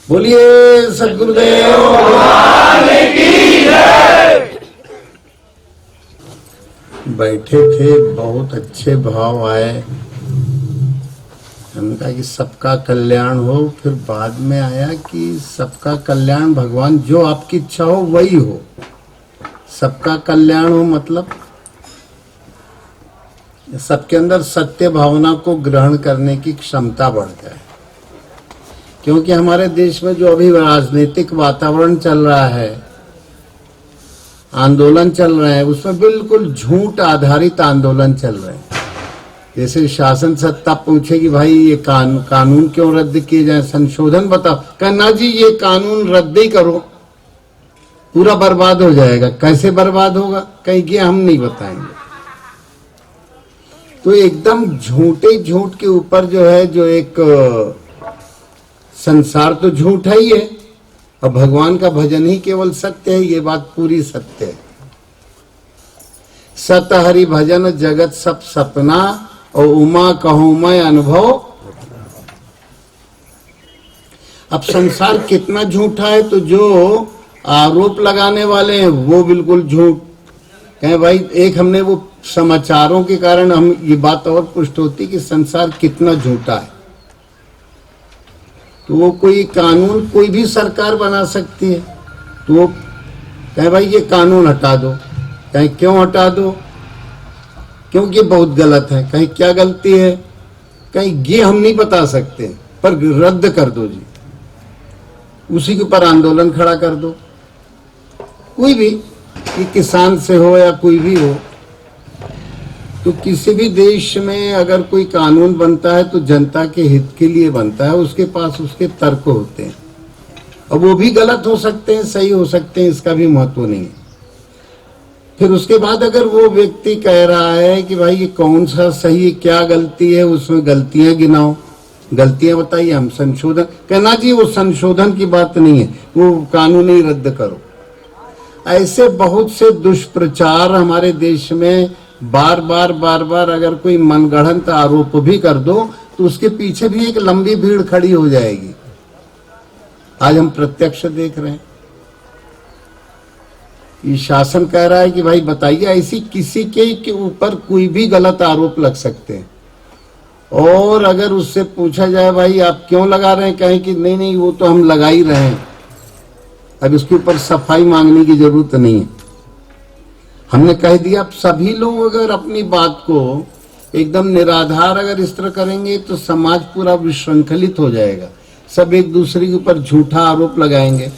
बोलिए सद्गुरुदेव भगवान की जय। बैठे थे, बहुत अच्छे भाव आए। हमने कहा कि सबका कल्याण हो। फिर बाद में आया कि सबका कल्याण भगवान जो आपकी इच्छा हो वही हो। सबका कल्याण हो मतलब सबके अंदर सत्य भावना को ग्रहण करने की क्षमता बढ़ जाए। क्योंकि हमारे देश में जो अभी राजनीतिक वातावरण चल रहा है, आंदोलन चल रहे हैं, उसमें बिल्कुल झूठ आधारित आंदोलन चल रहे हैं। जैसे शासन सत्ता पूछे कि भाई ये कानून क्यों रद्द किए जाए, संशोधन बताओ, कहना जी ये कानून रद्द ही करो, पूरा बर्बाद हो जाएगा। कैसे बर्बाद होगा, कहीं हम नहीं बताएंगे। तो एकदम झूठे झूठ के ऊपर जो है, जो एक संसार तो झूठ है ही है, और भगवान का भजन ही केवल सत्य है। ये बात पूरी सत्य है। सत हरि भजन जगत सब सपना, और उमा कहूं मैं अनुभव। अब संसार कितना झूठा है, तो जो आरोप लगाने वाले हैं वो बिल्कुल झूठ कहें। भाई एक हमने वो समाचारों के कारण हम ये बात और पुष्ट होती कि संसार कितना झूठा है। तो वो कोई कानून कोई भी सरकार बना सकती है, तो वो कहे भाई ये कानून हटा दो। कहीं क्यों हटा दो, क्योंकि बहुत गलत है। कहीं क्या गलती है, कहीं ये हम नहीं बता सकते, पर रद्द कर दो जी, उसी के ऊपर आंदोलन खड़ा कर दो। कोई भी, कि किसान से हो या कोई भी हो, तो किसी भी देश में अगर कोई कानून बनता है तो जनता के हित के लिए बनता है। उसके पास उसके तर्क होते हैं, और वो भी गलत हो सकते हैं, सही हो सकते हैं, इसका भी महत्व नहीं है। फिर उसके बाद अगर वो व्यक्ति कह रहा है कि भाई ये कौन सा सही है, क्या गलती है, उसमें गलतियां गिनाओ, गलतियां बताइए, हम संशोधन। कहना जी वो संशोधन की बात नहीं है, वो कानून ही रद्द करो। ऐसे बहुत से दुष्प्रचार हमारे देश में बार बार अगर कोई मनगढ़ंत आरोप भी कर दो तो उसके पीछे भी एक लंबी भीड़ खड़ी हो जाएगी। आज हम प्रत्यक्ष देख रहे हैं। ये शासन कह रहा है कि भाई बताइए, ऐसी किसी के ऊपर कोई भी गलत आरोप लग सकते हैं, और अगर उससे पूछा जाए भाई आप क्यों लगा रहे हैं, कहें कि नहीं नहीं वो तो हम लगा ही रहे हैं, अब इसके ऊपर सफाई मांगने की जरूरत नहीं है, हमने कह दिया। अब सभी लोग अगर अपनी बात को एकदम निराधार अगर इस तरह करेंगे तो समाज पूरा विश्रृंखलित हो जाएगा। सब एक दूसरे के ऊपर झूठा आरोप लगाएंगे,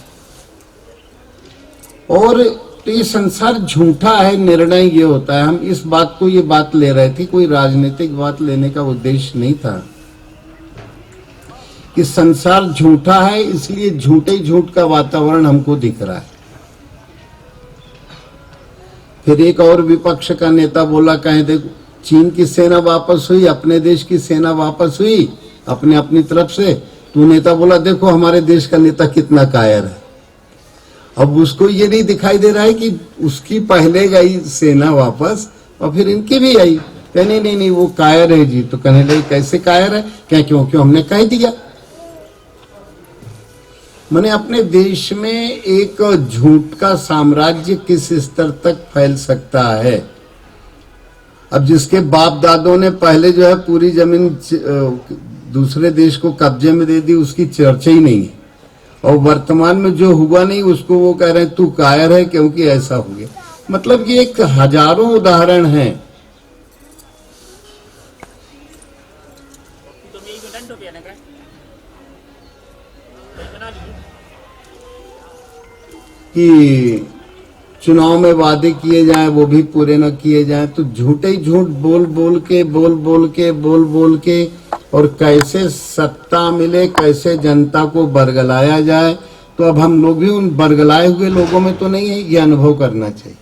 और तो ये संसार झूठा है। निर्णय ये होता है, हम इस बात को ये बात ले रहे थे, कोई राजनीतिक बात लेने का उद्देश्य नहीं था, कि संसार झूठा है, इसलिए झूठे झूठ का वातावरण हमको दिख रहा है। फिर एक और विपक्ष का नेता बोला, कहे देखो चीन की सेना वापस हुई, अपने देश की सेना वापस हुई अपनी तरफ से। तो नेता बोला देखो हमारे देश का नेता कितना कायर है। अब उसको ये नहीं दिखाई दे रहा है कि उसकी पहले गई सेना वापस और फिर इनकी भी आई। कहने नहीं वो कायर है जी। तो कहने लगे कैसे कायर है, क्या क्यों हमने कह दिया। मैंने अपने देश में एक झूठ का साम्राज्य किस स्तर तक फैल सकता है। अब जिसके बाप दादों ने पहले जो है पूरी जमीन दूसरे देश को कब्जे में दे दी, उसकी चर्चा ही नहीं है, और वर्तमान में जो हुआ नहीं उसको वो कह रहे हैं तू कायर है क्योंकि ऐसा हो गया। मतलब ये एक हजारों उदाहरण हैं। कि चुनाव में वादे किए जाएं वो भी पूरे न किए जाएं, तो झूठे ही झूठ बोल बोल के और कैसे सत्ता मिले, कैसे जनता को बरगलाया जाए। तो अब हम लोग भी उन बरगलाए हुए लोगों में तो नहीं है, ये अनुभव करना चाहिए।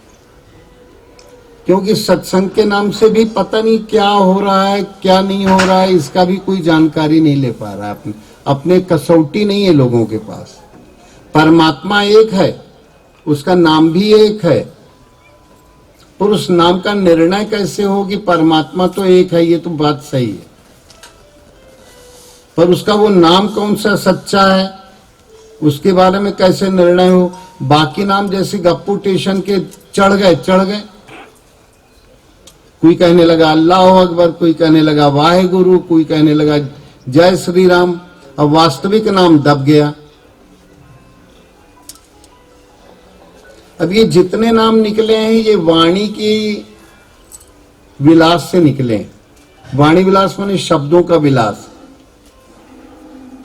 क्योंकि सत्संग के नाम से भी पता नहीं क्या हो रहा है क्या नहीं हो रहा है, इसका भी कोई जानकारी नहीं ले पा रहा है। अपने कसौटी नहीं है लोगों के पास। परमात्मा एक है, उसका नाम भी एक है, पर उस नाम का निर्णय कैसे हो कि परमात्मा तो एक है, ये तो बात सही है। पर उसका वो नाम कौन सा सच्चा है उसके बारे में कैसे निर्णय हो। बाकी नाम जैसे गप्पू स्टेशन के चढ़ गए, कोई कहने लगा अल्लाह अकबर, कोई कहने लगा वाहे गुरु, कोई कहने लगा जय श्री राम, अब वास्तविक नाम दब गया। अब ये जितने नाम निकले हैं ये वाणी की विलास से निकले हैं। वाणी विलास माने शब्दों का विलास,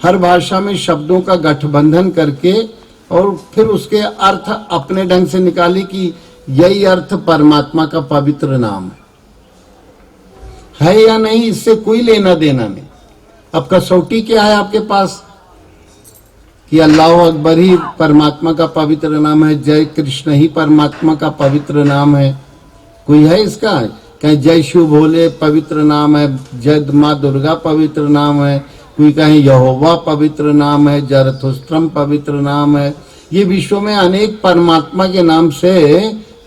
हर भाषा में शब्दों का गठबंधन करके और फिर उसके अर्थ अपने ढंग से निकाली कि यही अर्थ परमात्मा का पवित्र नाम है या नहीं, इससे कोई लेना देना नहीं। अब कसौटी क्या है आपके पास कि अल्लाह अकबर ही परमात्मा का पवित्र नाम है, जय कृष्ण ही परमात्मा का पवित्र नाम है, कोई है इसका? कहीं जय शिव भोले पवित्र नाम है, जय माँ दुर्गा पवित्र नाम है, कोई कहें यहोवा पवित्र नाम है, जरथुस्त्रम पवित्र नाम है। ये विश्व में अनेक परमात्मा के नाम से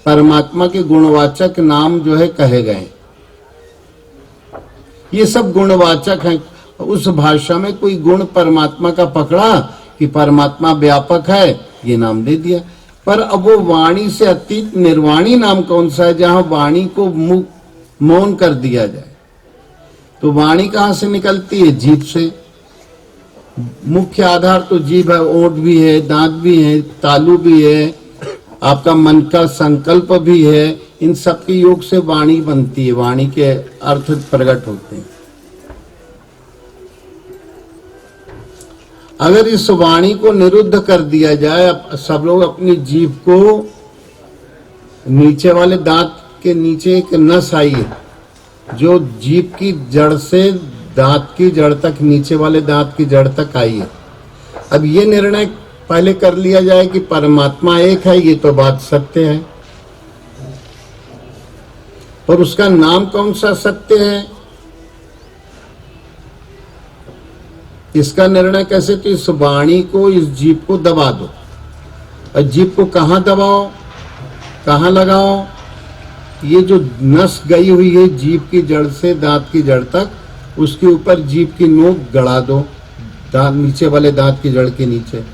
परमात्मा के गुणवाचक नाम जो है कहे गए, ये सब गुणवाचक हैं। उस भाषा में कोई गुण परमात्मा का पकड़ा कि परमात्मा व्यापक है, ये नाम दे दिया। पर अब वो वाणी से अतीत निर्वाणी नाम कौन सा है, जहां वाणी को मौन कर दिया जाए। तो वाणी कहां से निकलती है? जीभ से। मुख्य आधार तो जीभ है, ओंठ भी है, दांत भी है, तालू भी है, आपका मन का संकल्प भी है। इन सब के योग से वाणी बनती है, वाणी के अर्थ प्रकट होते हैं। अगर इस वाणी को निरुद्ध कर दिया जाए, सब लोग अपनी जीभ को, नीचे वाले दांत के नीचे एक नस आई है जो जीभ की जड़ से दांत की जड़ तक, नीचे वाले दांत की जड़ तक आई है। अब ये निर्णय पहले कर लिया जाए कि परमात्मा एक है, ये तो बात सत्य है, पर उसका नाम कौन सा सत्य है, इसका निर्णय कैसे? तो इस वाणी को, इस जीभ को दबा दो। और जीभ को कहां दबाओ, कहां लगाओ? ये जो नस गई हुई है जीभ की जड़ से दांत की जड़ तक, उसके ऊपर जीभ की नोक गड़ा दो, दांत, नीचे वाले दांत की जड़ के नीचे।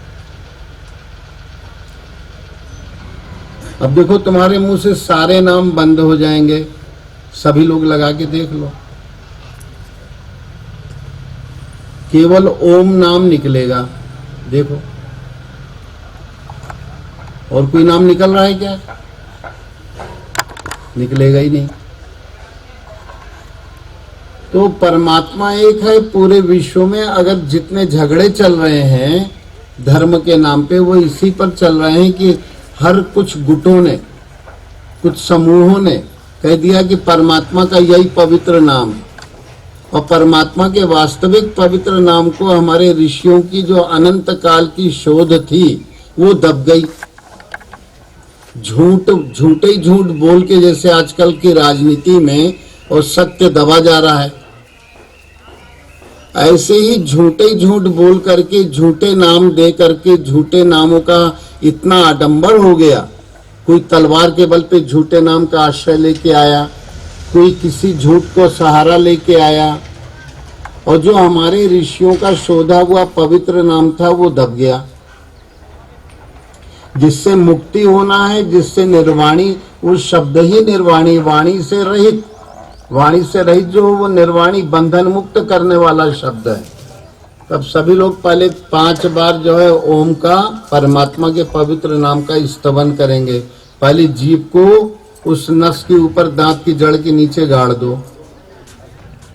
अब देखो तुम्हारे मुंह से सारे नाम बंद हो जाएंगे, सभी लोग लगा के देख लो, केवल ओम नाम निकलेगा। देखो और कोई नाम निकल रहा है क्या? निकलेगा ही नहीं। तो परमात्मा एक है पूरे विश्व में। अगर जितने झगड़े चल रहे हैं धर्म के नाम पे, वो इसी पर चल रहे हैं कि हर कुछ गुटों ने, कुछ समूहों ने कह दिया कि परमात्मा का यही पवित्र नाम है, और परमात्मा के वास्तविक पवित्र नाम को हमारे ऋषियों की जो अनंत काल की शोध थी वो दब गई। झूठे ही झूठ बोल के, जैसे आजकल की राजनीति में और सत्य दबा जा रहा है, ऐसे ही झूठे झूठ बोल करके, झूठे नाम दे करके, झूठे नामों का इतना आडंबर हो गया। कोई तलवार के बल पे झूठे नाम का आश्रय लेके आया, कोई किसी झूठ को सहारा लेके आया, और जो हमारे ऋषियों का शोधा हुआ पवित्र नाम था वो दब गया। जिससे मुक्ति होना है, जिससे निर्वाणी, वो शब्द ही निर्वाणी, वाणी से रहित, वाणी से रहित जो वो निर्वाणी, बंधन मुक्त करने वाला शब्द है। तब सभी लोग पहले 5 बार जो है ओम का, परमात्मा के पवित्र नाम का स्तवन करेंगे। पहले जीभ को उस नस के ऊपर दांत की जड़ के नीचे गाड़ दो,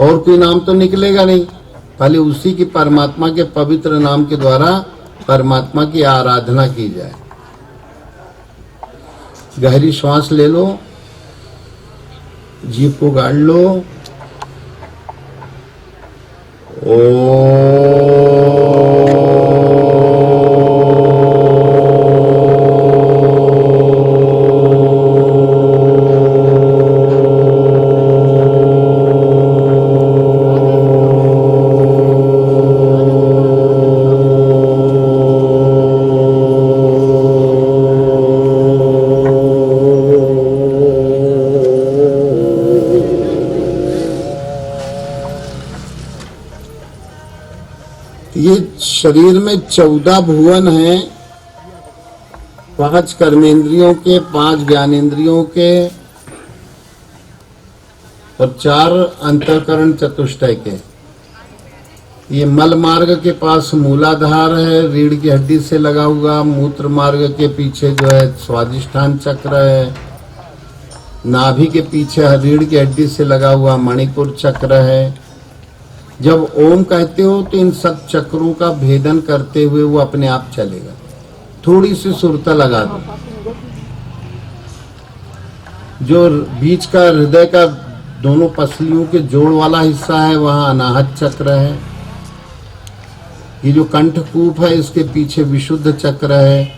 और कोई नाम तो निकलेगा नहीं, पहले उसी की, परमात्मा के पवित्र नाम के द्वारा परमात्मा की आराधना की जाए। गहरी श्वास ले लो, जीभ को गाड़ लो। शरीर में 14 भुवन हैं, 5 कर्मेंद्रियों के, 5 ज्ञानेंद्रियों के और 4 अंतःकरण चतुष्टय के। ये मल मार्ग के पास मूलाधार है, रीढ़ की हड्डी से लगा हुआ। मूत्र मार्ग के पीछे जो है स्वादिष्ठान चक्र है। नाभि के पीछे रीढ़ की हड्डी से लगा हुआ मणिपुर चक्र है। जब ओम कहते हो तो इन सब चक्रों का भेदन करते हुए वो अपने आप चलेगा। थोड़ी सी सुरता लगा दो। जो बीच का हृदय का दोनों पसलियों के जोड़ वाला हिस्सा है वहां अनाहत चक्र है। ये जो कंठकूप है इसके पीछे विशुद्ध चक्र है।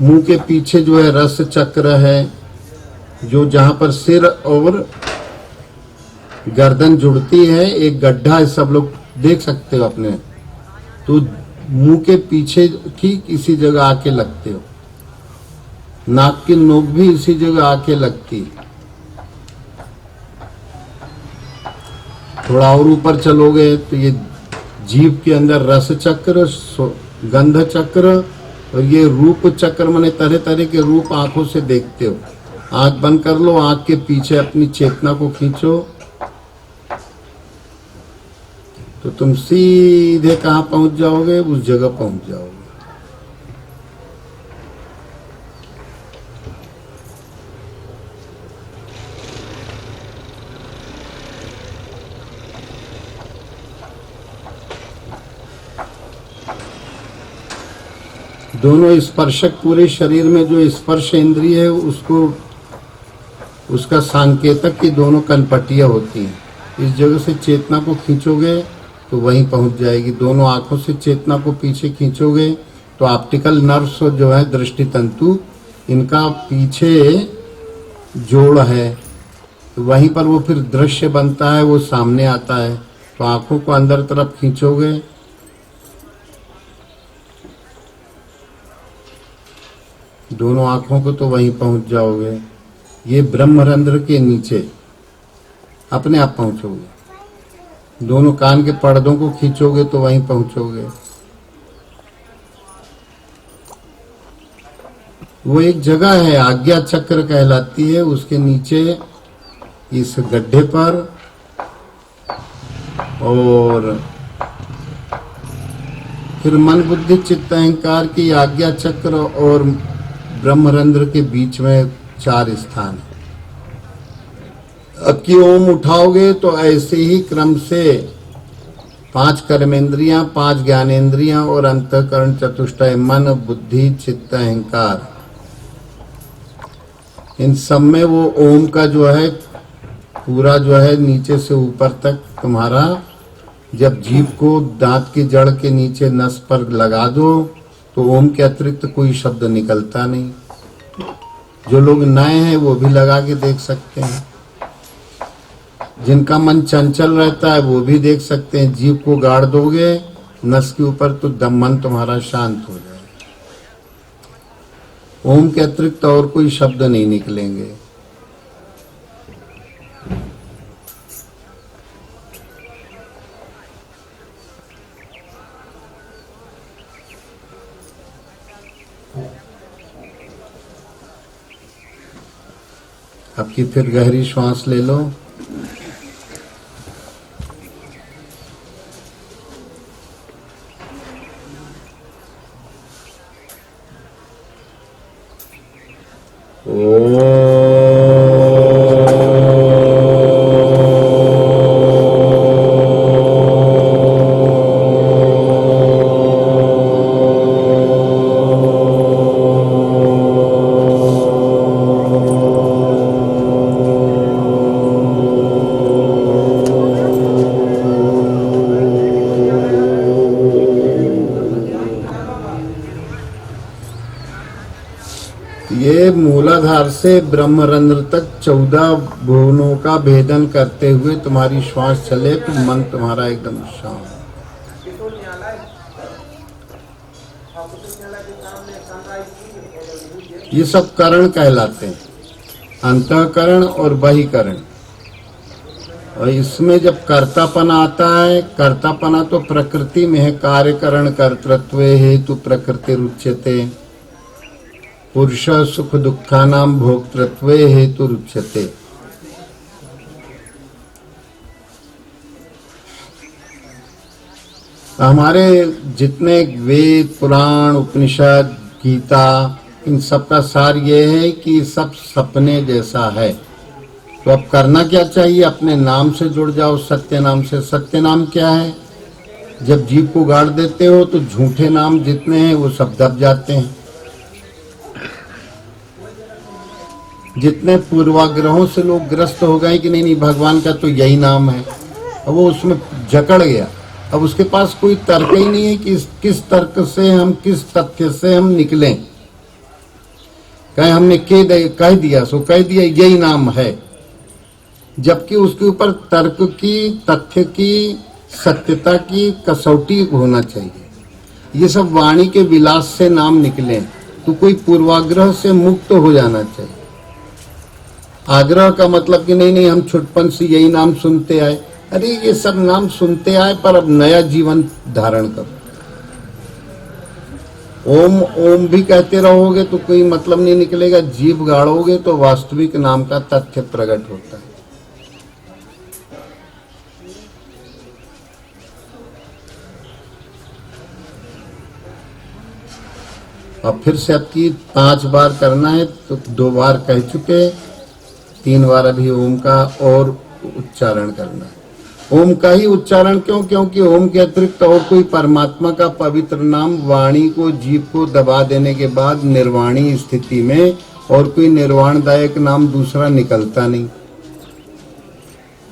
मुंह के पीछे जो है रस चक्र है, जो जहां पर सिर और गर्दन जुड़ती है एक गड्ढा है, सब लोग देख सकते हो अपने। तो मुंह के पीछे ठीक इसी जगह आके लगते हो। नाक की नोक भी इसी जगह आके लगती है। थोड़ा और ऊपर चलोगे तो ये जीभ के अंदर रस चक्र, गंध चक्र और ये रूप चक्र, माने तरह तरह के रूप आंखों से देखते हो। आंख बंद कर लो, आंख के पीछे अपनी चेतना को खींचो तो तुम सीधे कहाँ पहुंच जाओगे? उस जगह पहुंच जाओगे। दोनों स्पर्शक पूरे शरीर में जो स्पर्श इंद्रिय है उसको, उसका सांकेतक की दोनों कनपटियां होती हैं। इस जगह से चेतना को खींचोगे तो वहीं पहुंच जाएगी। दोनों आंखों से चेतना को पीछे खींचोगे तो ऑप्टिकल नर्व्स जो है दृष्टि तंतु, इनका पीछे जोड़ है, तो वहीं पर वो फिर दृश्य बनता है, वो सामने आता है। तो आंखों को अंदर तरफ खींचोगे, दोनों आंखों को, तो वहीं पहुंच जाओगे। ये ब्रह्मरंध्र के नीचे अपने आप पहुंचोगे। दोनों कान के पर्दों को खींचोगे तो वहीं पहुंचोगे। वो एक जगह है, आज्ञा चक्र कहलाती है। उसके नीचे इस गड्ढे पर और फिर मन बुद्धि चित्त अहंकार की आज्ञा चक्र और ब्रह्मरंध्र के बीच में 4 स्थान है। अब की ओम उठाओगे तो ऐसे ही क्रम से 5 कर्मेंद्रियां, 5 ज्ञानेंद्रियां और अंतःकरण चतुष्टय, मन बुद्धि चित्त अहंकार, इन सब में वो ओम का जो है पूरा जो है नीचे से ऊपर तक तुम्हारा, जब जीभ को दांत की जड़ के नीचे नस पर लगा दो तो ओम के अतिरिक्त कोई शब्द निकलता नहीं। जो लोग नए हैं वो भी लगा के देख सकते हैं। जिनका मन चंचल रहता है वो भी देख सकते हैं। जीभ को गाड़ दोगे नस के ऊपर तो दम मन तुम्हारा शांत हो जाएगा। ओम के अतिरिक्त और कोई शब्द नहीं निकलेंगे। अब की फिर गहरी श्वास ले लो। ये मूलाधार से ब्रह्मरंध्र तक 14 भुवनों का भेदन करते हुए तुम्हारी श्वास चले तो मन तुम्हारा एकदम शांत। ये सब करण कहलाते हैं, अंतःकरण और बहिकरण। और इसमें जब कर्तापना आता है, कर्तापना तो प्रकृति में है, कार्यकरण कर्तृत्व हेतु प्रकृति रुच्यते, पुरुष सुख दुखानाम भोक्तृत्व हेतु रुच्यते। हमारे जितने वेद पुराण उपनिषद गीता, इन सब का सार ये है कि सब सपने जैसा है। तो अब करना क्या चाहिए? अपने नाम से जुड़ जाओ, सत्य नाम से। सत्य नाम क्या है? जब जीभ को गाड़ देते हो तो झूठे नाम जितने हैं वो सब दब जाते हैं। जितने पूर्वाग्रहों से लोग ग्रस्त हो गए कि नहीं नहीं भगवान का तो यही नाम है, अब वो उसमें जकड़ गया। अब उसके पास कोई तर्क ही नहीं है कि किस तर्क से हम, किस तथ्य से हम निकलें। कहीं हमने कह दिया सो कह दिया यही नाम है, जबकि उसके ऊपर तर्क की, तथ्य की, सत्यता की कसौटी होना चाहिए। ये सब वाणी के विलास से नाम निकले तो कोई पूर्वाग्रह से मुक्त हो जाना चाहिए। आग्रह का मतलब कि नहीं नहीं हम छुटपन से यही नाम सुनते आए। अरे ये सब नाम सुनते आए पर अब नया जीवन धारण करो। ओम ओम भी कहते रहोगे तो कोई मतलब नहीं निकलेगा। जीभ गाड़ोगे तो वास्तविक नाम का तथ्य प्रकट होता है। और फिर से अब की 5 बार करना है तो 2 बार कह चुके, 3 बार अभी ओम का और उच्चारण करना है। ओम का ही उच्चारण क्यों? क्योंकि ओम के अतिरिक्त और कोई परमात्मा का पवित्र नाम वाणी को, जीभ को दबा देने के बाद निर्वाणी स्थिति में और कोई निर्वाणदायक नाम दूसरा निकलता नहीं।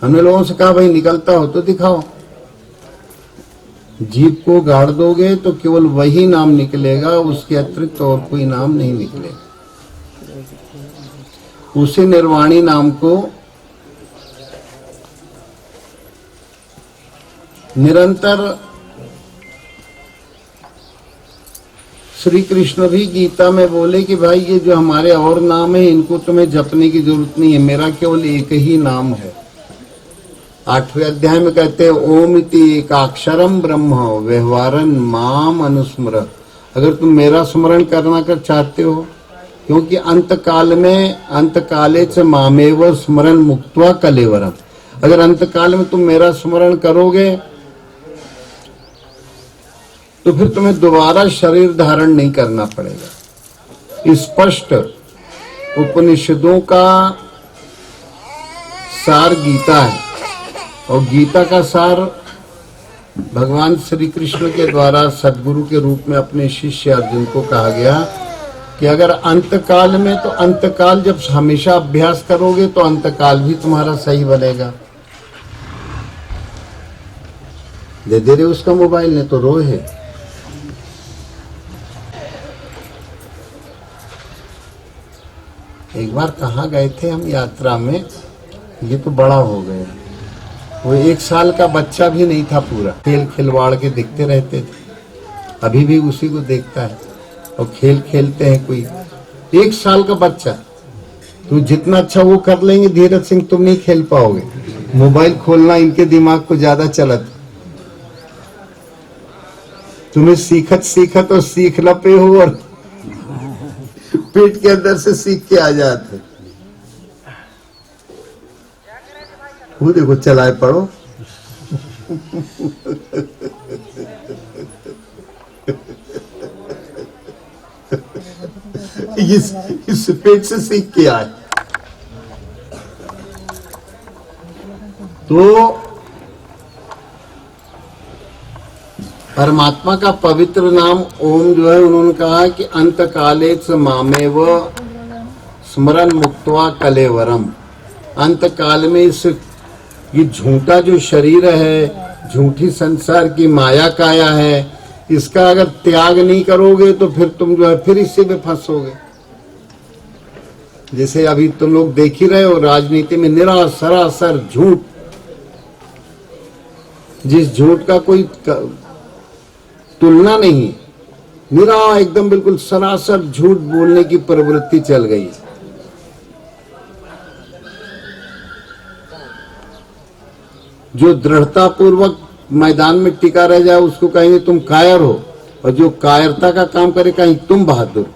हमने लोगों से कहा भाई निकलता हो तो दिखाओ। जीभ को गाड़ दोगे तो केवल वही नाम निकलेगा, उसके अतिरिक्त और कोई नाम नहीं निकलेगा। उसी निर्वाणी नाम को निरंतर श्री कृष्ण भी गीता में बोले कि भाई ये जो हमारे और नाम है इनको तुम्हें जपने की जरूरत नहीं है, मेरा केवल एक ही नाम है। 8वें अध्याय में कहते हैं ओम इति एकाक्षरम ब्रह्म व्यवहारन माम अनुस्मर। अगर तुम मेरा स्मरण करना कर चाहते हो, क्योंकि अंत काले च मामेव स्मरण मुक्त्वा कलेवरम। अगर अंत काल में तुम मेरा स्मरण करोगे तो फिर तुम्हें दोबारा शरीर धारण नहीं करना पड़ेगा। स्पष्ट उपनिषदों का सार गीता है और गीता का सार भगवान श्री कृष्ण के द्वारा सद्गुरु के रूप में अपने शिष्य अर्जुन को कहा गया कि अगर अंतकाल में, तो अंतकाल जब हमेशा अभ्यास करोगे तो अंतकाल भी तुम्हारा सही बनेगा। दे दे रहे उसका मोबाइल, ने तो रोए है। एक बार कहाँ गए थे हम यात्रा में, ये तो बड़ा हो गया, वो 1 साल का बच्चा भी नहीं था पूरा, खेल खिलवाड़ के दिखते रहते थे। अभी भी उसी को देखता है और खेल खेलते हैं। कोई 1 साल का बच्चा, तो जितना अच्छा वो कर लेंगे धीरज सिंह तुम नहीं खेल पाओगे। मोबाइल खोलना इनके दिमाग को ज्यादा चलत, तुम्हें सीखत और सीखना पे हो और पेट के अंदर से सीख के आ जाते। वो देखो चलाए पड़ो। इस पेट से सीख के आए। तो परमात्मा का पवित्र नाम ओम जो है, उन्होंने कहा कि अंत काले च मामेव स्मरण मुक्त्वा कलेवरम। अंत काल में इस ये झूठा जो शरीर है, झूठी संसार की माया काया है, इसका अगर त्याग नहीं करोगे तो फिर तुम जो है फिर इसी में फंसोगे। जैसे अभी तुम लोग देख ही रहे हो राजनीति में सरासर झूठ, जिस झूठ का कोई तुलना नहीं, निरा एकदम बिल्कुल सरासर झूठ बोलने की प्रवृत्ति चल गई है। जो दृढ़ता पूर्वक मैदान में टिका रह जाए उसको कहेंगे तुम कायर हो, और जो कायरता का काम करे कहेंगे तुम बहादुर।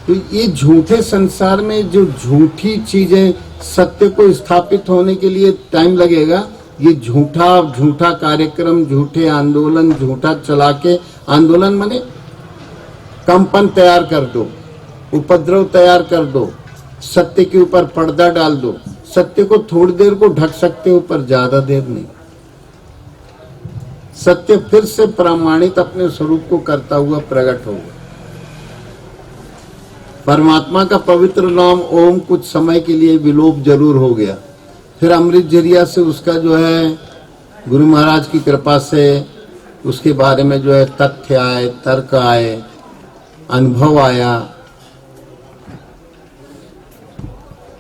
तो ये झूठे संसार में जो झूठी चीजें, सत्य को स्थापित होने के लिए टाइम लगेगा। ये झूठा कार्यक्रम, झूठे आंदोलन, झूठा चला के, आंदोलन माने कंपन तैयार कर दो, उपद्रव तैयार कर दो, सत्य के ऊपर पर्दा डाल दो। सत्य को थोड़ी देर को ढक सकते हो पर ज्यादा देर नहीं। सत्य फिर से प्रमाणित अपने स्वरूप को करता हुआ प्रकट होगा। परमात्मा का पवित्र नाम ओम कुछ समय के लिए विलोप जरूर हो गया, फिर अमृत जरिया से उसका जो है गुरु महाराज की कृपा से उसके बारे में जो है तथ्य आए, तर्क आए, अनुभव आया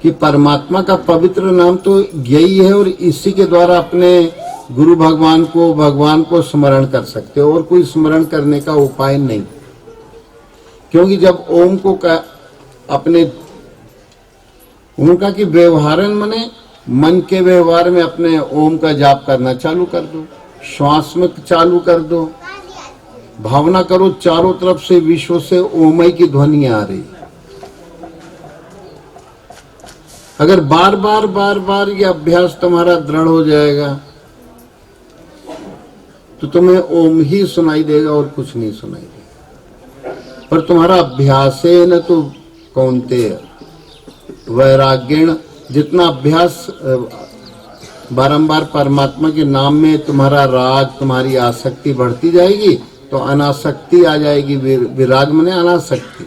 कि परमात्मा का पवित्र नाम तो यही है, और इसी के द्वारा अपने गुरु भगवान को स्मरण कर सकते हो, और कोई स्मरण करने का उपाय नहीं। क्योंकि जब ओम को अपने उनका की व्यवहारन मने मन के व्यवहार में अपने ओम का जाप करना चालू कर दो, श्वास में चालू कर दो, भावना करो चारों तरफ से विश्व से ओमय की ध्वनि आ रही। अगर बार बार ये अभ्यास तुम्हारा दृढ़ हो जाएगा तो तुम्हें ओम ही सुनाई देगा और कुछ नहीं सुनाई देगा। पर तुम्हारा अभ्यास है न तो कौनते वैराग्यण, जितना अभ्यास बारंबार परमात्मा के नाम में तुम्हारा राग, तुम्हारी आसक्ति बढ़ती जाएगी तो अनासक्ति आ जाएगी। विराग माने अनासक्ति।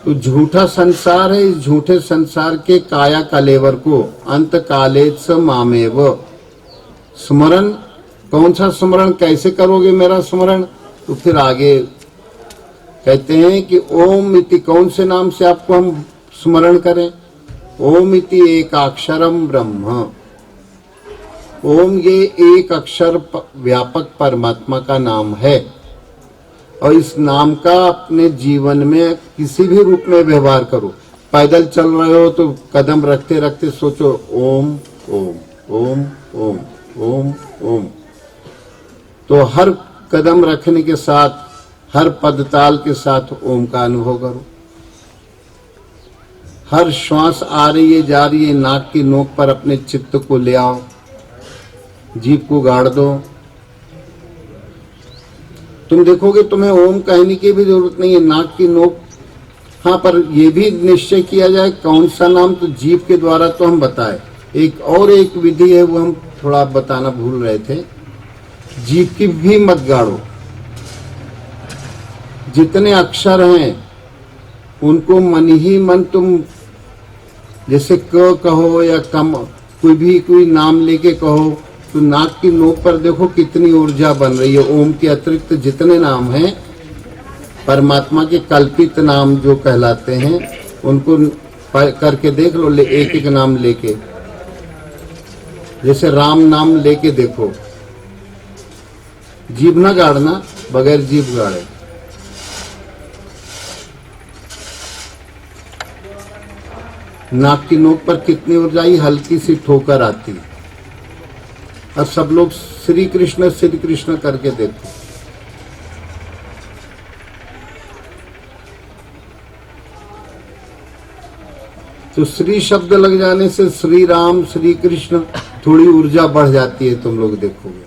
तो झूठा संसार है, इस झूठे संसार के काया कलेवर को अंत कालेत्स मामेव स्मरण। कौन सा स्मरण, कैसे करोगे मेरा स्मरण? तो फिर आगे कहते हैं कि ओम इति, कौन से नाम से आपको हम स्मरण करें? ओम इति एकाक्षरम ब्रह्म। ओम ये एक अक्षर व्यापक परमात्मा का नाम है, और इस नाम का अपने जीवन में किसी भी रूप में व्यवहार करो। पैदल चल रहे हो तो कदम रखते रखते सोचो ओम ओम ओम ओम ओम ओम। तो हर कदम रखने के साथ, हर पदताल के साथ ओम का अनुभव करो। हर श्वास आ रही है जा रही है, नाक की नोक पर अपने चित्त को ले आओ, जीभ को गाड़ दो। तुम देखोगे तुम्हें ओम कहने की भी जरूरत नहीं है, नाक की नोक। हाँ, पर यह भी निश्चय किया जाए कौन सा नाम, तो जीभ के द्वारा तो हम बताए। एक विधि है, वो हम थोड़ा बताना भूल रहे थे। जीभ की भी मत गाड़ो। जितने अक्षर हैं उनको मन ही मन तुम जैसे क कहो या कम कोई नाम लेके कहो, तो नाक की नोक पर देखो कितनी ऊर्जा बन रही है। ओम के अतिरिक्त जितने नाम हैं परमात्मा के कल्पित नाम जो कहलाते हैं, उनको करके देख लो। एक एक नाम लेके, जैसे राम नाम लेके देखो, जीभ ना गाड़ना, बगैर जीभ गाड़े। नाक की नोक पर कितनी ऊर्जा, हल्की सी ठोकर आती है। और सब लोग श्री कृष्ण करके देखो। तो श्री शब्द लग जाने से श्री राम, श्री कृष्ण, थोड़ी ऊर्जा बढ़ जाती है, तुम लोग देखोगे।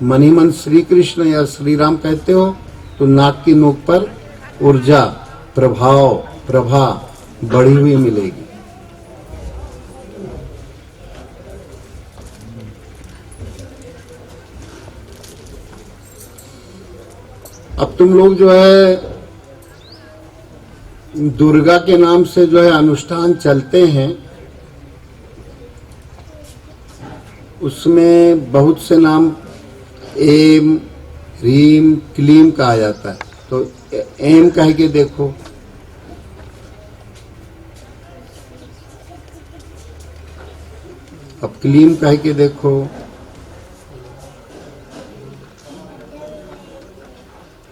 मन ही मन श्री कृष्ण या श्री राम कहते हो तो नाक की नोक पर ऊर्जा, प्रभा बढ़ी हुई मिलेगी। अब तुम लोग जो है दुर्गा के नाम से जो है अनुष्ठान चलते हैं, उसमें बहुत से नाम एम, ह्रीम, क्लीम कहा जाता है। तो एम कह के देखो, अब क्लीम कह के देखो,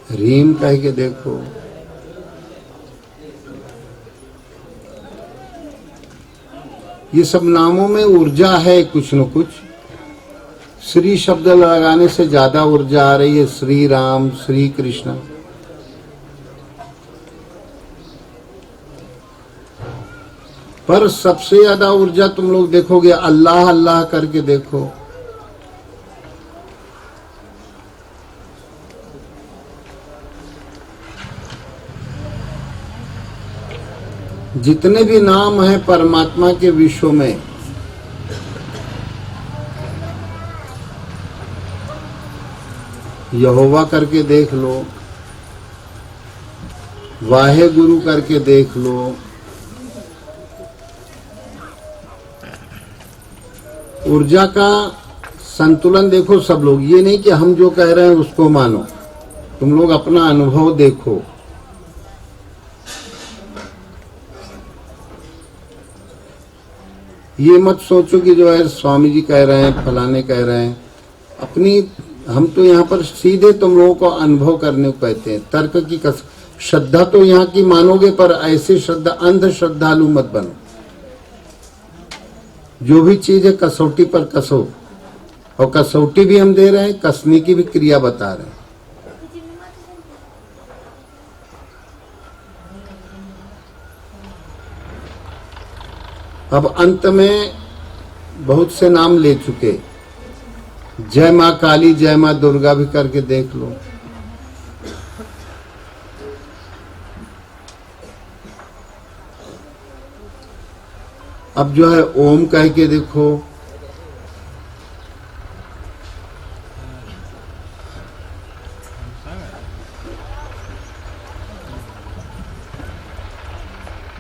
ह्रीम कह के देखो। ये सब नामों में ऊर्जा है कुछ न कुछ। श्री शब्द लगाने से ज्यादा ऊर्जा आ रही है। श्री राम, श्री कृष्ण। पर सबसे ज्यादा ऊर्जा तुम लोग देखोगे अल्लाह अल्लाह करके देखो। जितने भी नाम हैं परमात्मा के विश्व में, यहोवा करके देख लो, वाहे गुरु करके देख लो, ऊर्जा का संतुलन देखो सब लोग। ये नहीं कि हम जो कह रहे हैं उसको मानो, तुम लोग अपना अनुभव देखो। ये मत सोचो कि जो है स्वामी जी कह रहे हैं, फलाने कह रहे हैं। अपनी हम तो यहाँ पर सीधे तुम लोगों को अनुभव करने को कहते हैं। तर्क की श्रद्धा तो यहाँ की मानोगे, पर ऐसे श्रद्धा अंध श्रद्धालु मत बनो। जो भी चीज है कसौटी पर कसो, और कसौटी भी हम दे रहे हैं, कसने की भी क्रिया बता रहे हैं। अब अंत में बहुत से नाम ले चुके। जय माँ काली, जय माँ दुर्गा भी करके देख लो। अब जो है ओम कह के देखो।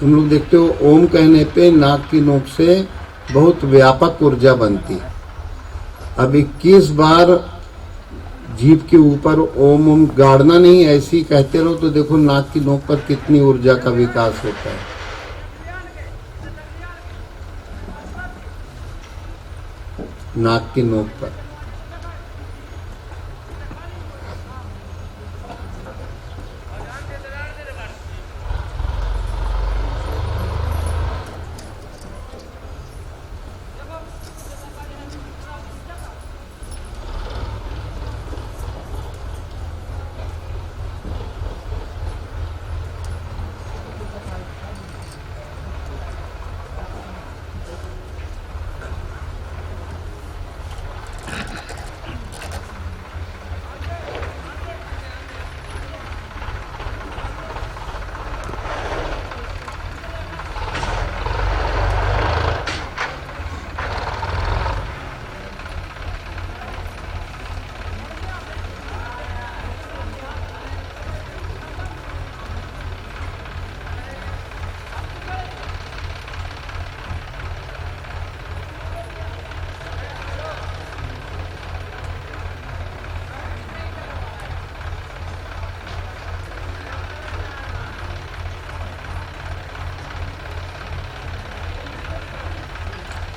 तुम लोग देखते हो ओम कहने पे नाक की नोक से बहुत व्यापक ऊर्जा बनती। अब 21 बार जीभ के ऊपर ओम ओम गाड़ना नहीं, ऐसी कहते रहो तो देखो नाक की नोक पर कितनी ऊर्जा का विकास होता है। नाक की नोक पर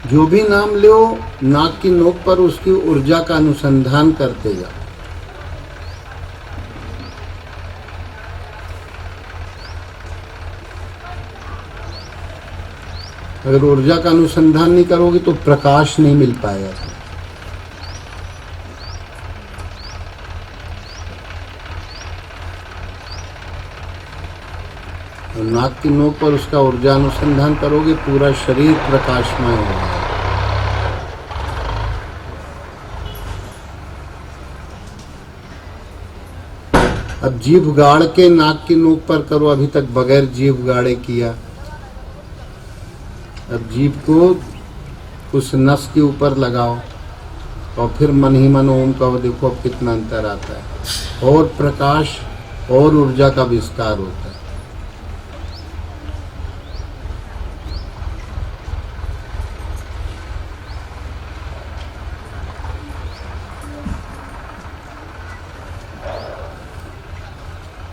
जो भी नाम लो, नाक की नोक पर उसकी ऊर्जा का अनुसंधान करते जाओ। अगर ऊर्जा का अनुसंधान नहीं करोगे तो प्रकाश नहीं मिल पाएगा। तो नाक की नोक पर उसका ऊर्जा अनुसंधान करोगे, पूरा शरीर प्रकाशमय होगा। अब जीभ गाड़ के नाक की नोक पर करो, अभी तक बगैर जीभ गाड़े किया। अब जीभ को उस नस के ऊपर लगाओ और फिर मन ही मन ओम कहो, देखो अब कितना अंतर आता है, और प्रकाश और ऊर्जा का विस्तार होता है।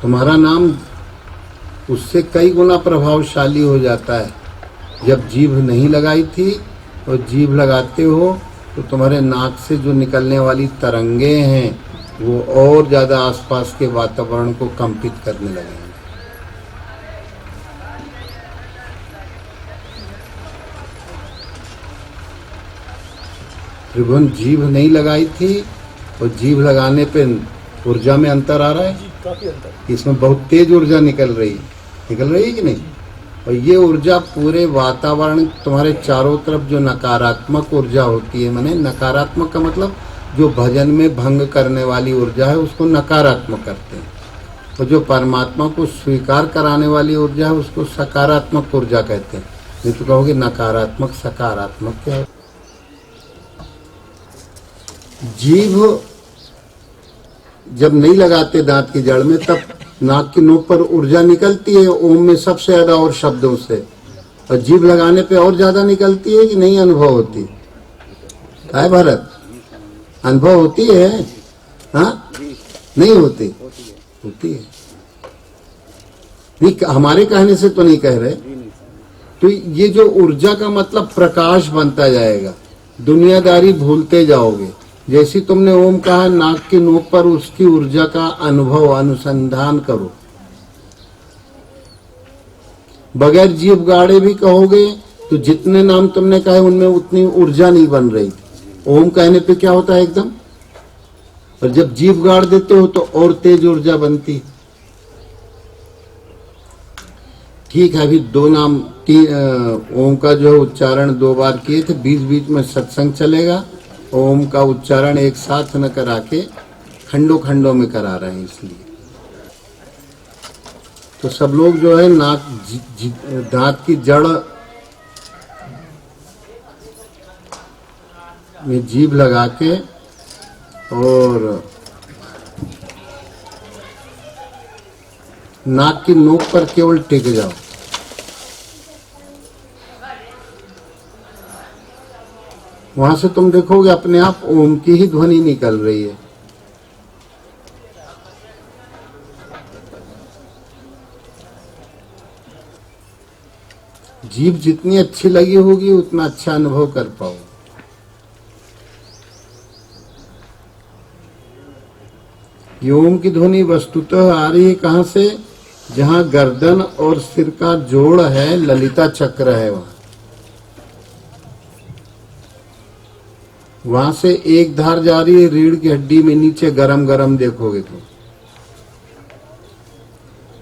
तुम्हारा नाम उससे कई गुना प्रभावशाली हो जाता है। जब जीभ नहीं लगाई थी और जीभ लगाते हो तो तुम्हारे नाक से जो निकलने वाली तरंगे हैं वो और ज्यादा आसपास के वातावरण को कंपित करने लगेंगे। त्रिभुवन जीभ नहीं लगाई थी और जीभ लगाने पे ऊर्जा में अंतर आ रहा है। काफी अंतर। इसमें बहुत तेज ऊर्जा निकल रही है कि नहीं। और ये ऊर्जा पूरे वातावरण तुम्हारे चारों तरफ जो नकारात्मक ऊर्जा होती है, माने नकारात्मक का मतलब जो भजन में भंग करने वाली ऊर्जा है उसको नकारात्मक करते हैं, और जो परमात्मा को स्वीकार कराने वाली ऊर्जा है उसको सकारात्मक ऊर्जा कहते हैं। नहीं तो कहोगे नकारात्मक सकारात्मक क्या है। जीभ जब नहीं लगाते दांत की जड़ में तब नाक की नोक पर ऊर्जा निकलती है ओम में सबसे ज्यादा और शब्दों से, और जीभ लगाने पे और ज्यादा निकलती है कि नहीं अनुभव होती है भरत? अनुभव होती है? हाँ नहीं होती? होती है। नहीं, हमारे कहने से तो नहीं कह रहे। तो ये जो ऊर्जा का मतलब प्रकाश बनता जाएगा, दुनियादारी भूलते जाओगे। जैसी तुमने ओम कहा, नाक की नोक पर उसकी ऊर्जा का अनुभव अनुसंधान करो। बगैर जीभ गाड़े भी कहोगे तो जितने नाम तुमने कहे उनमें उतनी ऊर्जा नहीं बन रही। ओम कहने पे क्या होता है एकदम, और जब जीभ गाड़ देते हो तो और तेज ऊर्जा बनती। ठीक है, अभी दो नाम ओम का जो उच्चारण 2 बार किए थे, बीच बीच में सत्संग चलेगा। ओम का उच्चारण एक साथ न करा के खंडों खंडों में करा रहे हैं, इसलिए तो सब लोग जो है नाक दांत की जड़ में जीभ लगा के और नाक की नोक पर केवल टिक जाओ। वहां से तुम देखोगे अपने आप ओम की ही ध्वनि निकल रही है। जीभ जितनी अच्छी लगी होगी उतना अच्छा अनुभव कर पाओ। ये ओम की ध्वनि वस्तुतः आ रही है कहां से? जहां गर्दन और सिर का जोड़ है, ललिता चक्र है, वहां से एक धार जा रही है रीढ़ की हड्डी में नीचे, गरम गरम देखोगे तो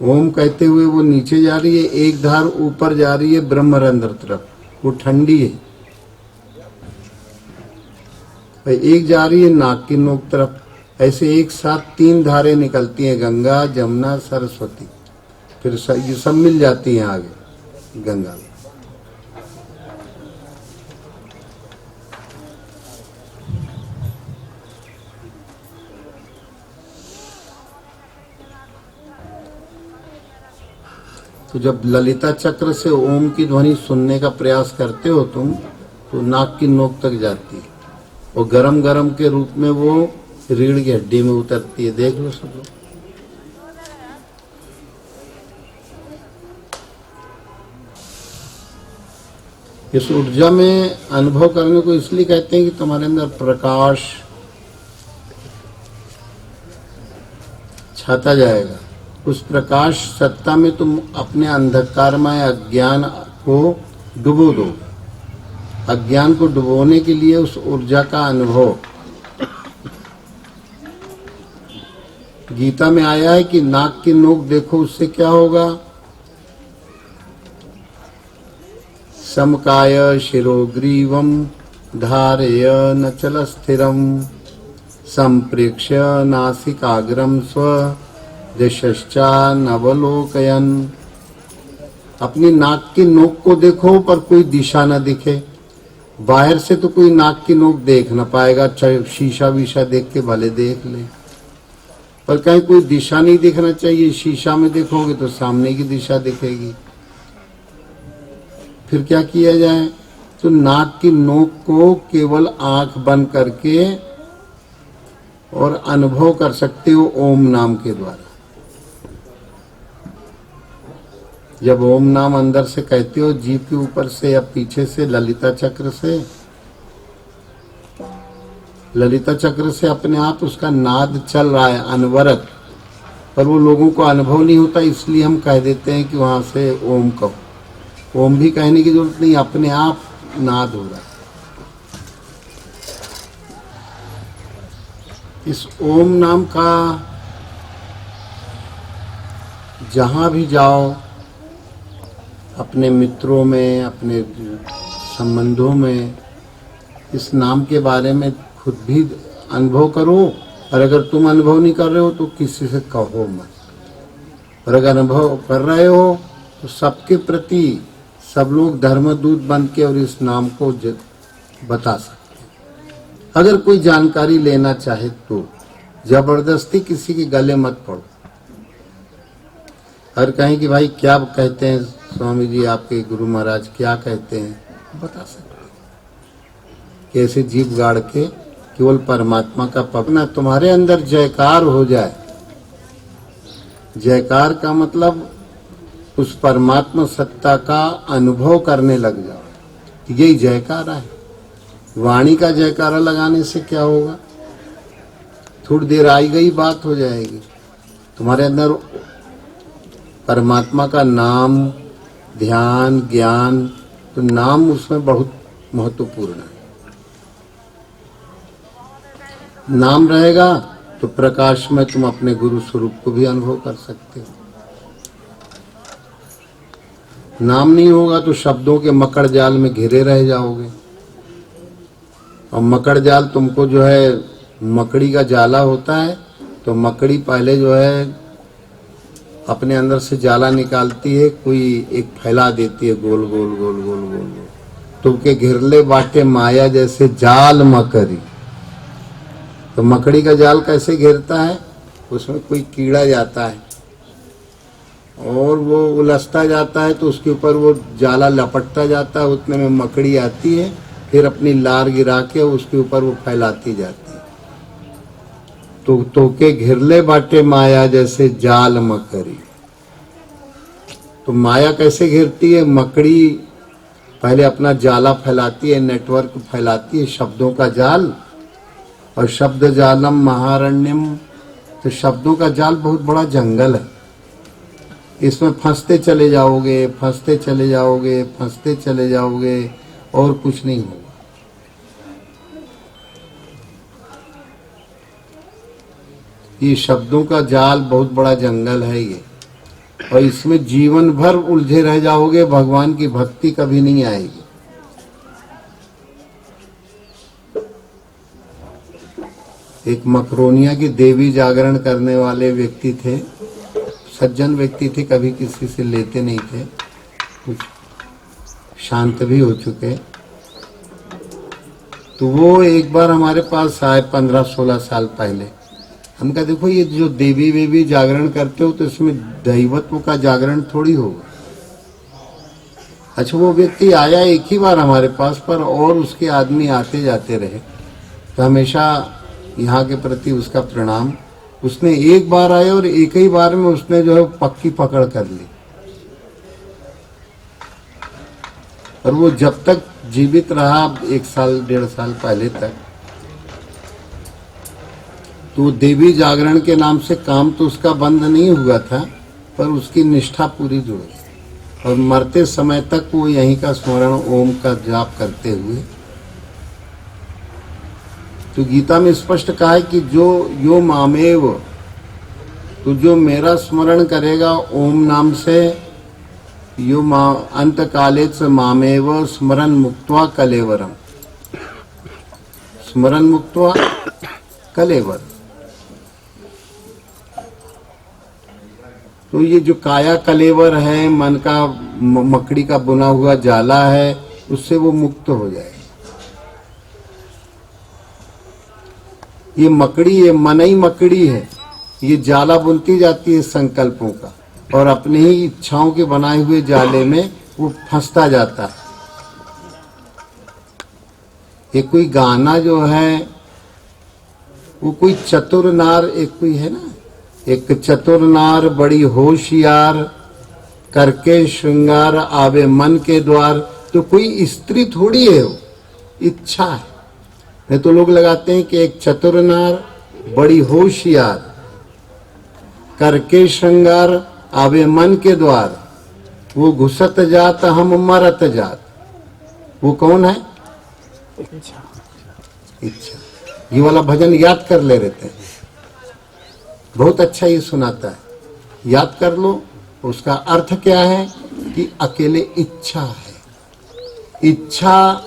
ओम कहते हुए वो नीचे जा रही है। एक धार ऊपर जा रही है ब्रह्मरंध्र तरफ, वो ठंडी है। एक जा रही है नाक की नोक तरफ। ऐसे एक साथ 3 धारें निकलती हैं, गंगा जमुना सरस्वती, फिर ये सब मिल जाती हैं आगे गंगा में। तो जब ललिता चक्र से ओम की ध्वनि सुनने का प्रयास करते हो तुम, तो नाक की नोक तक जाती है और गरम गरम के रूप में वो रीढ़ की हड्डी में उतरती है। देख लो सब लोग। इस ऊर्जा में अनुभव करने को इसलिए कहते हैं कि तुम्हारे अंदर प्रकाश छाता जाएगा। उस प्रकाश सत्ता में तुम अपने अंधकारमय अज्ञान को डुबो दो। अज्ञान को डुबोने के लिए उस ऊर्जा का अनुभव, गीता में आया है कि नाक की नोक देखो, उससे क्या होगा? समकाय शिरोग्रीवम धारय नचल स्थिरम संप्रेक्ष्य नासिकाग्रम स्व दिशश्चा नवलोकयन। अपनी नाक की नोक को देखो पर कोई दिशा न दिखे। बाहर से तो कोई नाक की नोक देख न पाएगा, चाहे शीशा वीशा देख के भले देख ले, पर कहीं कोई दिशा नहीं दिखना चाहिए। शीशा में देखोगे तो सामने की दिशा दिखेगी। फिर क्या किया जाए? तो नाक की नोक को केवल आंख बंद करके और अनुभव कर सकते हो ओम नाम के द्वारा। जब ओम नाम अंदर से कहते हो, जीभ के ऊपर से या पीछे से, ललिता चक्र से, ललिता चक्र से अपने आप उसका नाद चल रहा है अनवरत, पर वो लोगों को अनुभव नहीं होता, इसलिए हम कह देते हैं कि वहां से ओम कहो। ओम भी कहने की जरूरत नहीं, अपने आप नाद हो रहा है। इस ओम नाम का जहां भी जाओ, अपने मित्रों में, अपने संबंधों में, इस नाम के बारे में खुद भी अनुभव करो, और अगर तुम अनुभव नहीं कर रहे हो तो किसी से कहो मत। और अगर अनुभव कर रहे हो तो सबके प्रति सब लोग धर्मदूत बन के और इस नाम को बता सकते हैं। अगर कोई जानकारी लेना चाहे तो जबरदस्ती किसी के गले मत पड़ो। और कहें कि भाई क्या कहते हैं स्वामी जी, आपके गुरु महाराज क्या कहते हैं, बता सकते हैं। कैसे जीभ गाड़ के केवल परमात्मा का पकना तुम्हारे अंदर जयकार हो जाए। जयकार का मतलब उस परमात्मा सत्ता का अनुभव करने लग जाओ, यही जयकारा है। वाणी का जयकारा लगाने से क्या होगा, थोड़ी देर आई गई बात हो जाएगी। तुम्हारे अंदर परमात्मा का नाम, ध्यान, ज्ञान, तो नाम उसमें बहुत महत्वपूर्ण है। नाम रहेगा तो प्रकाश में तुम अपने गुरु स्वरूप को भी अनुभव कर सकते हो। नाम नहीं होगा तो शब्दों के मकड़ जाल में घिरे रह जाओगे, और मकड़ जाल तुमको जो है, मकड़ी का जाला होता है तो मकड़ी पहले जो है अपने अंदर से जाला निकालती है, कोई एक फैला देती है गोल गोल गोल गोल गोल गोल, तुमके घिरले बाटे माया जैसे जाल मकड़ी। तो मकड़ी का जाल कैसे घेरता है, उसमें कोई कीड़ा जाता है और वो उलझता जाता है, तो उसके ऊपर वो जाला लपटता जाता है, उतने में मकड़ी आती है, फिर अपनी लार गिरा के उसके ऊपर वो फैलाती जाती है। तो के घिरले बाटे माया जैसे जाल मकड़ी। तो माया कैसे घिरती है, मकड़ी पहले अपना जाला फैलाती है, नेटवर्क फैलाती है, शब्दों का जाल, और शब्द जालम महारण्यम। तो शब्दों का जाल बहुत बड़ा जंगल है, इसमें फंसते चले जाओगे, फंसते चले जाओगे, फंसते चले जाओगे, और कुछ नहीं होगा। ये शब्दों का जाल बहुत बड़ा जंगल है ये, और इसमें जीवन भर उलझे रह जाओगे, भगवान की भक्ति कभी नहीं आएगी। एक मकरोनिया की देवी जागरण करने वाले व्यक्ति थे, सज्जन व्यक्ति थे, कभी किसी से लेते नहीं थे, कुछ शांत भी हो चुके। तो वो एक बार हमारे पास आए 15-16 साल पहले। हम कहा देखो ये जो देवी वेवी जागरण करते हो तो इसमें दैवत्व का जागरण थोड़ी होगा। अच्छा, वो व्यक्ति आया एक ही बार हमारे पास, पर और उसके आदमी आते जाते रहे, तो हमेशा यहाँ के प्रति उसका प्रणाम। उसने एक बार आया और एक ही बार में उसने जो है पक्की पकड़ कर ली, और वो जब तक जीवित रहा 1 साल 1.5 साल पहले तक, तो देवी जागरण के नाम से काम तो उसका बंद नहीं हुआ था, पर उसकी निष्ठा पूरी जुड़ी, और मरते समय तक वो यहीं का स्मरण ओम का जाप करते हुए। तो गीता में स्पष्ट कहा है कि जो यो मामेव, तो जो मेरा स्मरण करेगा ओम नाम से, यो अंत काले च मामेव स्मरण मुक्त्वा कलेवरम, स्मरण मुक्त्वा कलेवर। तो ये जो काया कलेवर है, मन का मकड़ी का बुना हुआ जाला है, उससे वो मुक्त हो जाए। ये मकड़ी, ये मन ही मकड़ी है, ये जाला बुनती जाती है संकल्पों का, और अपनी ही इच्छाओं के बनाए हुए जाले में वो फंसता जाता है। ये कोई गाना जो है, वो कोई चतुर नार, एक कोई है ना, एक चतुर नार बड़ी होशियार, करके श्रृंगार आवे मन के द्वार। तो कोई स्त्री थोड़ी है, वो इच्छा है, नहीं तो लोग लगाते हैं कि एक चतुर नार बड़ी होशियार, करके श्रृंगार आवे मन के द्वार, वो घुसत जात हम मरत जात। वो कौन है? इच्छा। ये वाला भजन याद कर ले रहते हैं, बहुत अच्छा ये सुनाता है, याद कर लो। उसका अर्थ क्या है कि अकेले इच्छा है। इच्छा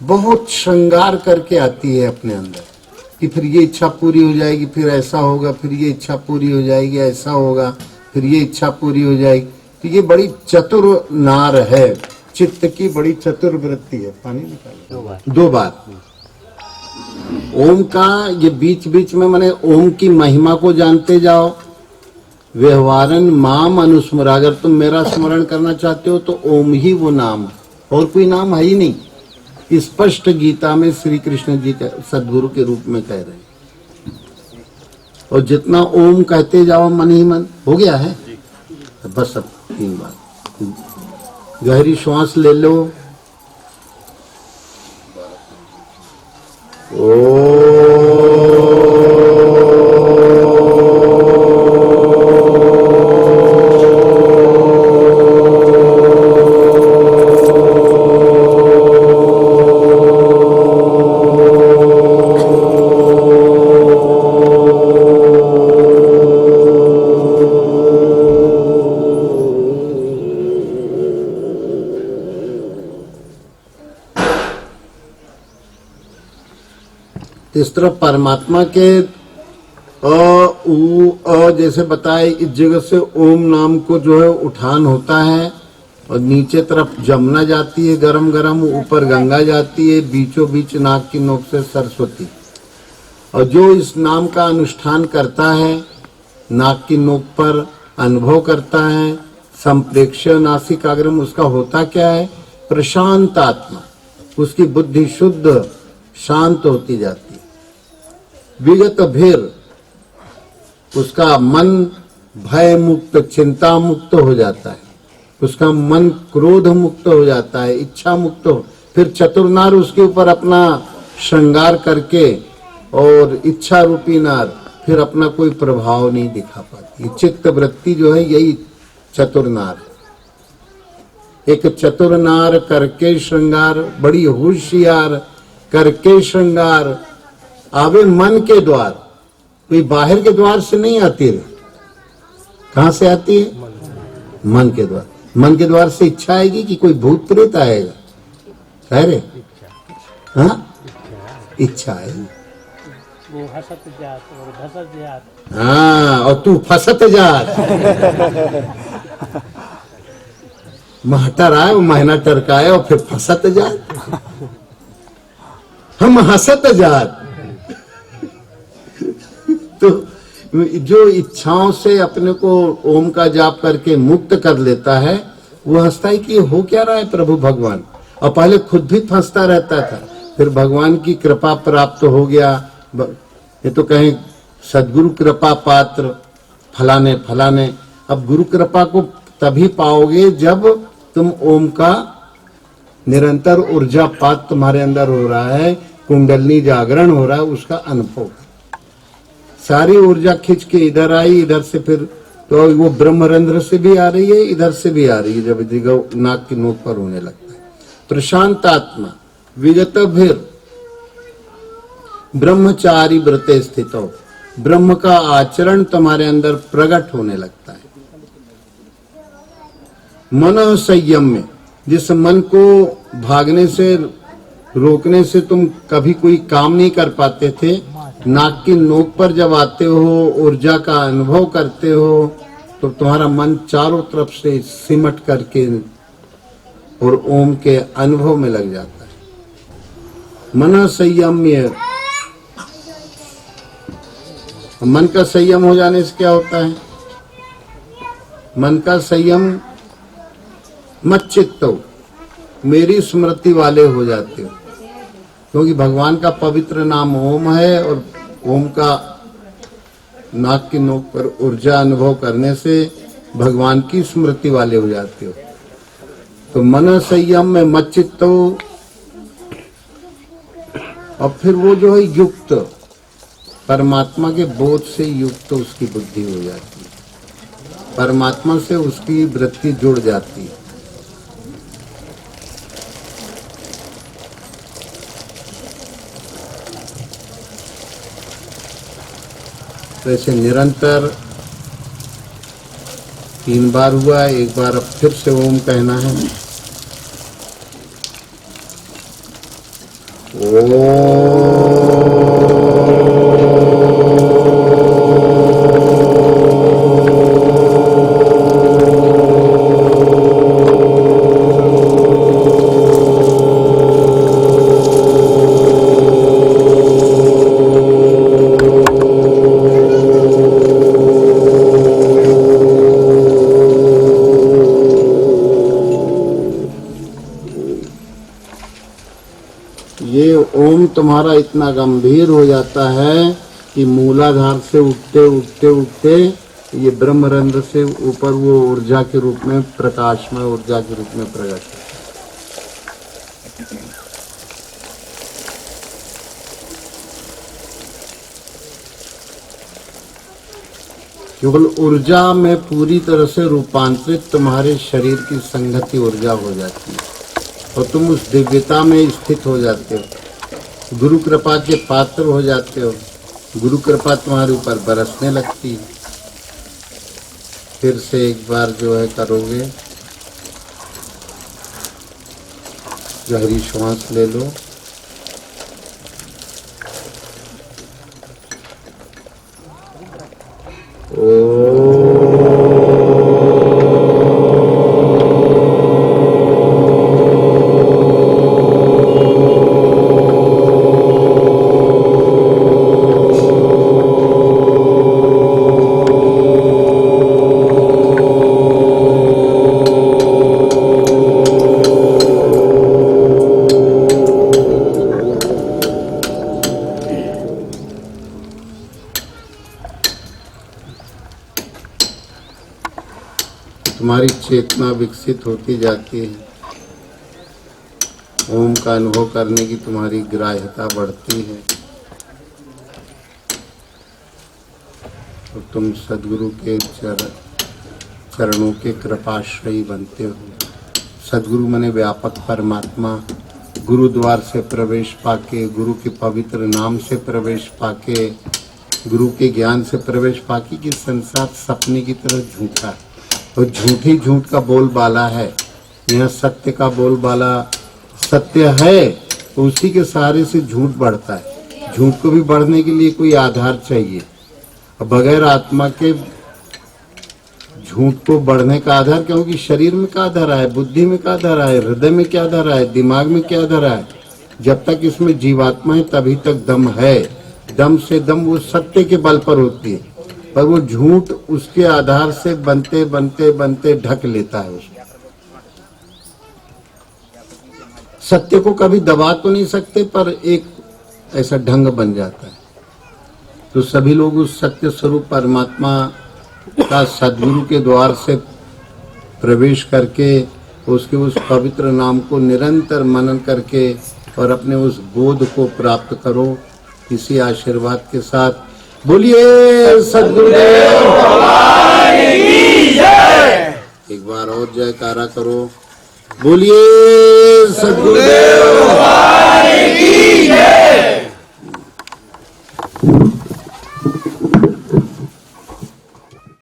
बहुत श्रृंगार करके आती है अपने अंदर कि फिर ये इच्छा पूरी हो जाएगी, फिर ऐसा होगा, फिर ये इच्छा पूरी हो जाएगी, ऐसा होगा, फिर ये इच्छा पूरी हो जाएगी। तो ये बड़ी चतुर नार है, चित्त की बड़ी चतुर वृत्ति है। पानी निकालो। दो बार ओम का ये बीच बीच में मैंने ओम की महिमा को जानते जाओ। व्यवहारन माम अनुस्मरा, अगर तुम मेरा स्मरण करना चाहते हो तो ओम ही वो नाम, और कोई नाम है ही नहीं। स्पष्ट गीता में श्री कृष्ण जी सदगुरु के रूप में कह रहे हैं। और जितना ओम कहते जाओ मन ही मन हो गया है। बस अब 3 बार गहरी श्वास ले लो। इस तरह परमात्मा के जैसे बताए, इस जगह से ओम नाम को जो है उठान होता है और नीचे तरफ जमुना जाती है गरम गरम, ऊपर गंगा जाती है, बीचों बीच नाक की नोक से सरस्वती। और जो इस नाम का अनुष्ठान करता है, नाक की नोक पर अनुभव करता है, संप्रेक्ष नासिकाग्रम, उसका होता क्या है? प्रशांत आत्मा। उसकी बुद्धि शुद्ध शांत होती जाती है। विगत भीर, उसका मन भय मुक्त, चिंता मुक्त हो जाता है। उसका मन क्रोध मुक्त हो जाता है, इच्छा मुक्त हो। फिर चतुर्नार उसके ऊपर अपना श्रृंगार करके, और इच्छा रूपी नार फिर अपना कोई प्रभाव नहीं दिखा पाती। चित्त वृत्ति जो है यही चतुर्नार है। एक चतुर्नार करके श्रृंगार, बड़ी होशियार, करके श्रृंगार आवे मन के द्वार। कोई बाहर के द्वार से नहीं आती है। कहां से आती है? मन के द्वार। मन के द्वार से इच्छा आएगी कि कोई भूत प्रेत आएगा? कह रहे? हाँ, इच्छा आएगी। वो हसत जात और धसत जात। हाँ, और तू फसत जात। महटर आए, वो महीना टरकाए और फिर फसत जात। हम हसत जात। तो जो इच्छाओं से अपने को ओम का जाप करके मुक्त कर लेता है, वो हंसता है कि हो क्या रहा है प्रभु भगवान। और पहले खुद भी फंसता रहता था, फिर भगवान की कृपा प्राप्त हो गया। ये तो कहें सदगुरु कृपा पात्र फलाने फलाने। अब गुरु कृपा को तभी पाओगे जब तुम ओम का निरंतर ऊर्जा पात तुम्हारे अंदर हो रहा है, कुंडलनी जागरण हो रहा है, उसका अनुभव। सारी ऊर्जा खिंच के इधर आई, इधर से फिर तो वो ब्रह्मरंध्र से भी आ रही है, इधर से भी आ रही है, जब दिगव नाक की नोक पर होने लगता है। प्रशांत आत्मा विगत भीर ब्रह्मचारी व्रते स्थित हो, ब्रह्म का आचरण तुम्हारे अंदर प्रकट होने लगता है। मन संयम में, जिस मन को भागने से रोकने से तुम कभी कोई काम नहीं कर पाते थे, नाक की नोक पर जब आते हो, ऊर्जा का अनुभव करते हो, तो तुम्हारा मन चारों तरफ से सिमट करके और ओम के अनुभव में लग जाता है। मन संयम्य, मन का संयम हो जाने से क्या होता है? मन का संयम, मत चित्तो, मेरी स्मृति वाले हो जाते हो, क्योंकि भगवान का पवित्र नाम ओम है, और ओम का नाक की नोक पर ऊर्जा अनुभव करने से भगवान की स्मृति वाले हो जाते हो। तो मन संयम में मत चित्तो, और फिर वो जो है युक्त, परमात्मा के बोध से युक्त उसकी बुद्धि हो जाती है, परमात्मा से उसकी वृत्ति जुड़ जाती है। तो ऐसे निरंतर 3 बार हुआ, एक बार अब फिर से ओम कहना है। ये ओम तुम्हारा इतना गंभीर हो जाता है कि मूलाधार से उठते उठते उठते ये ब्रह्मरंध्र से ऊपर वो ऊर्जा के रूप में, प्रकाश में ऊर्जा के रूप में प्रकट है। केवल ऊर्जा में पूरी तरह से रूपांतरित तुम्हारे शरीर की संगति ऊर्जा हो जाती है और तुम उस दिव्यता में स्थित हो जाते हो, गुरु कृपा के पात्र हो जाते हो, गुरु कृपा तुम्हारे ऊपर बरसने लगती है। फिर से एक बार जो है करोगे, गहरी श्वास ले लो। तुम्हारी चेतना विकसित होती जाती है, ओम का अनुभव करने की तुम्हारी ग्राह्यता बढ़ती है और तुम सद्गुरु के चरणों के कृपाश्रयी बनते हो। सद्गुरु माने व्यापक परमात्मा, गुरु द्वार से प्रवेश पाके, गुरु के पवित्र नाम से प्रवेश पाके, गुरु के ज्ञान से प्रवेश पाके कि संसार सपने की तरह झूठा है और झूठी झूठ का बोलबाला है। यहाँ सत्य का बोलबाला सत्य है तो उसी के सहारे से झूठ बढ़ता है। झूठ को भी बढ़ने के लिए कोई आधार चाहिए और बगैर आत्मा के झूठ को बढ़ने का आधार, क्योंकि शरीर में क्या धरा है, बुद्धि में क्या धरा है, हृदय में क्या धरा है, दिमाग में क्या धरा है। जब तक इसमें जीवात्मा है तभी तक दम है। दम से दम वो सत्य के बल पर होती है, पर वो झूठ उसके आधार से बनते बनते बनते ढक लेता है उसको। सत्य को कभी दबा तो नहीं सकते, पर एक ऐसा ढंग बन जाता है। तो सभी लोग उस सत्य स्वरूप परमात्मा का सद्गुरु के द्वार से प्रवेश करके उसके उस पवित्र नाम को निरंतर मनन करके और अपने उस बोध को प्राप्त करो। इसी आशीर्वाद के साथ बोलिए सद्गुरुदेव की जय। एक बार और जयकारा करो, बोलिए सद्गुरुदेव।